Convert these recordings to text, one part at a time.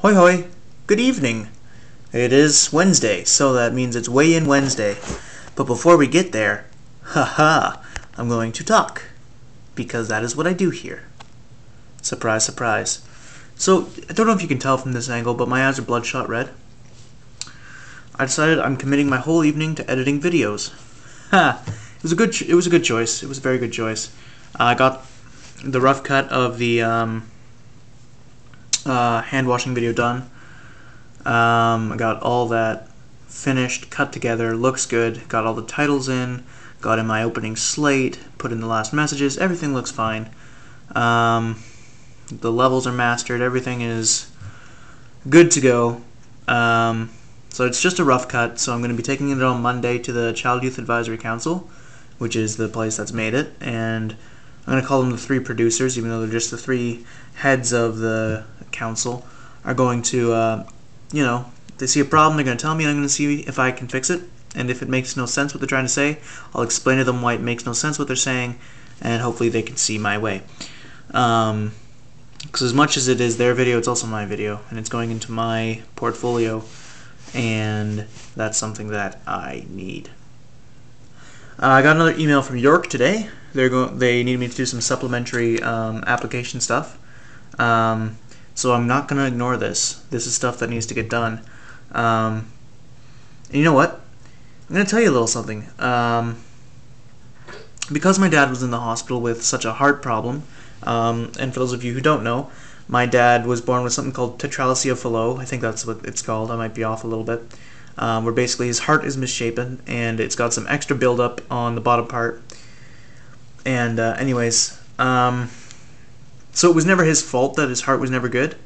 Hoi hoi, good evening. It is Wednesday, so that means it's weigh-in Wednesday. But before we get there, haha, I'm going to talk. Because that is what I do here. Surprise, surprise. So, I don't know if you can tell from this angle, but my eyes are bloodshot red. I decided I'm committing my whole evening to editing videos. Ha! It was a good choice. It was a very good choice. I got the rough cut of the hand washing video done. I got all that finished, cut together, looks good, got all the titles in, got in my opening slate, put in the last messages, everything looks fine. The levels are mastered, everything is good to go. So it's just a rough cut, so I'm going to be taking it on Monday to the Child Youth Advisory Council, which is the place that's made it, and I'm going to call them the three producers, even though they're just the three heads of the council, are going to, if they see a problem, they're going to tell me, and I'm going to see if I can fix it. And if it makes no sense what they're trying to say, I'll explain to them why it makes no sense what they're saying, and hopefully they can see my way. Because as much as it is their video, it's also my video, and it's going into my portfolio, and that's something that I need. I got another email from York today. They need me to do some supplementary application stuff. So I'm not going to ignore this. This is stuff that needs to get done. And you know what? I'm going to tell you a little something. Because my dad was in the hospital with such a heart problem, and for those of you who don't know, my dad was born with something called tetralocy Fallot. I think that's what it's called. I might be off a little bit. Where basically his heart is misshapen, and it's got some extra buildup on the bottom part. And anyways, so it was never his fault that his heart was never good.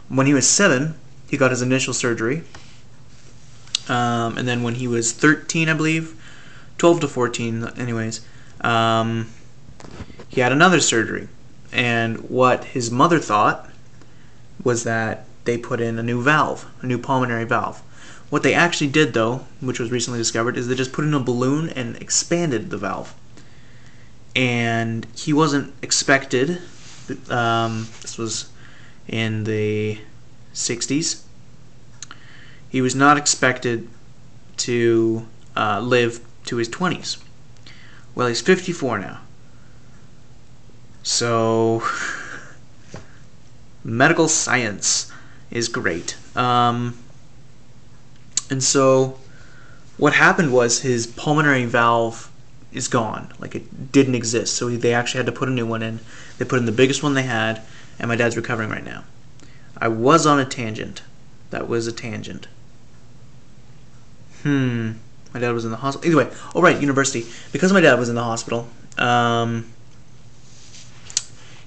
When he was 7, he got his initial surgery. And then when he was 13, I believe, 12 to 14, anyways, he had another surgery. And what his mother thought was that they put in a new valve, a new pulmonary valve. What they actually did, though, which was recently discovered, is they just put in a balloon and expanded the valve. And he wasn't expected, this was in the 60s, he was not expected to live to his 20s. Well, he's 54 now. So, medical science is great. And so, what happened was his pulmonary valve is gone. Like, it didn't exist. So they actually had to put a new one in. They put in the biggest one they had, and my dad's recovering right now. I was on a tangent. That was a tangent. My dad was in the hospital. Either way, oh right, university. Because my dad was in the hospital,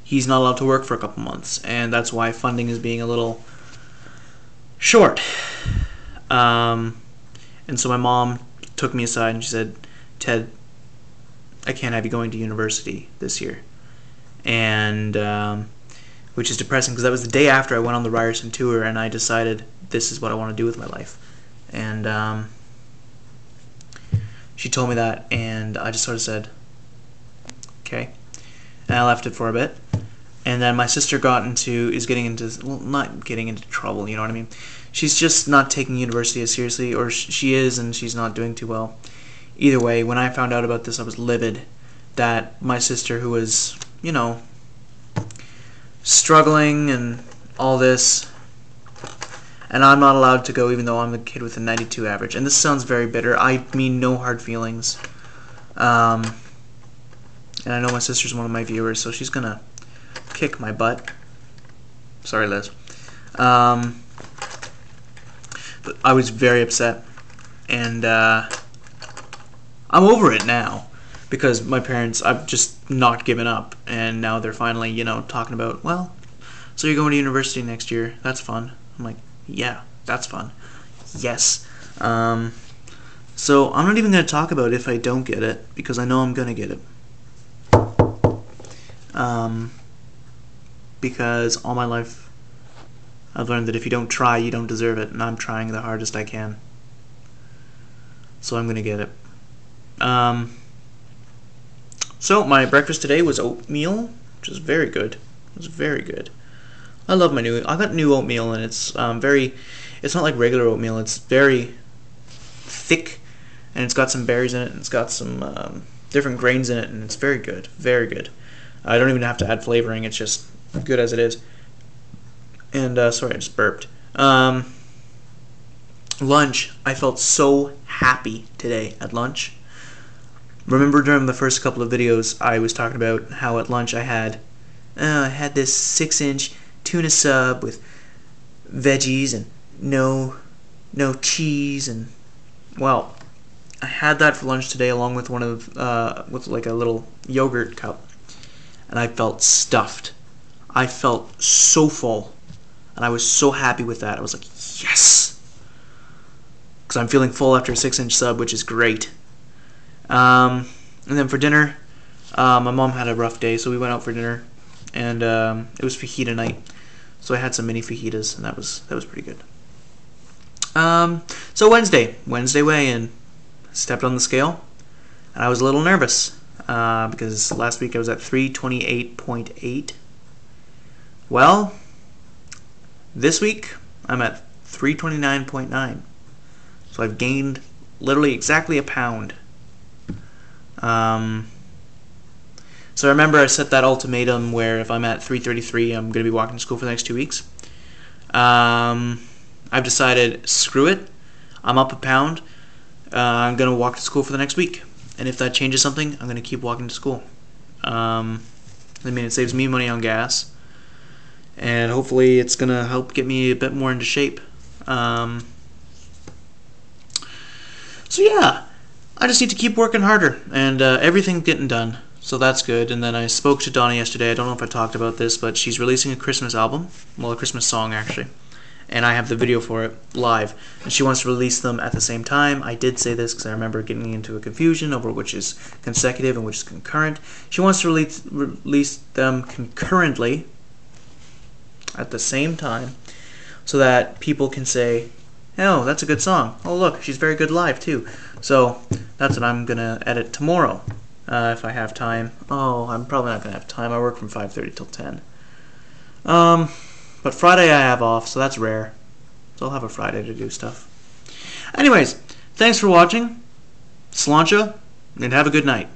he's not allowed to work for a couple months, and that's why funding is being a little short. And so my mom took me aside and she said, "Ted, I can't have you going to university this year." And which is depressing because that was the day after I went on the Ryerson tour and I decided this is what I want to do with my life. And she told me that, and I just sort of said, okay. And I left it for a bit. And then my sister is getting into, well, not getting into trouble, you know what I mean? She's just not taking university as seriously, or she is, and she's not doing too well. Either way, when I found out about this, I was livid that my sister, who was, struggling and all this, and I'm not allowed to go even though I'm the kid with a 92 average. And this sounds very bitter. I mean no hard feelings. And I know my sister's one of my viewers, so she's gonna kick my butt. Sorry, Liz. But I was very upset, and I'm over it now because my parents, I've just not given up, and now they're finally, talking about, well, so you're going to university next year. That's fun. I'm like, yeah, that's fun. Yes. So I'm not even going to talk about if I don't get it because I know I'm going to get it. Because all my life I've learned that if you don't try, you don't deserve it, and I'm trying the hardest I can. So I'm going to get it. So my breakfast today was oatmeal, which is very good. It was very good. I love my new. I got new oatmeal, and it's very. It's not like regular oatmeal. It's very thick, and it's got some berries in it, and it's got some different grains in it, and it's very good. Very good. I don't even have to add flavoring. It's just good as it is. And sorry, I just burped. Lunch. I felt so happy today at lunch. Remember during the first couple of videos, I was talking about how at lunch I had this 6-inch tuna sub with veggies and no cheese, and well, I had that for lunch today along with with like a little yogurt cup, and I felt stuffed. I felt so full, and I was so happy with that. I was like, yes, because I'm feeling full after a 6-inch sub, which is great. And then for dinner, my mom had a rough day, so we went out for dinner, and it was fajita night. So I had some mini fajitas, and that was pretty good. So Wednesday weigh-in, stepped on the scale, and I was a little nervous because last week I was at 328.8. Well, this week I'm at 329.9. So I've gained literally exactly a pound. So I remember I set that ultimatum where if I'm at 333, I'm going to be walking to school for the next 2 weeks. I've decided, screw it. I'm up a pound. I'm going to walk to school for the next week. And if that changes something, I'm going to keep walking to school. I mean, it saves me money on gas. And hopefully it's going to help get me a bit more into shape. So yeah, I just need to keep working harder. And everything's getting done. So that's good. And then I spoke to Donna yesterday. I don't know if I talked about this, but she's releasing a Christmas album. Well, a Christmas song, actually. And I have the video for it live. And she wants to release them at the same time. I did say this because I remember getting into a confusion over which is consecutive and which is concurrent. She wants to release them concurrently at the same time so that people can say, oh, that's a good song. Oh, look, she's very good live, too. So that's what I'm going to edit tomorrow. If I have time. Oh, I'm probably not going to have time. I work from 5:30 till 10. But Friday I have off, so that's rare. So I'll have a Friday to do stuff. Anyways, thanks for watching. Sláinte, and have a good night.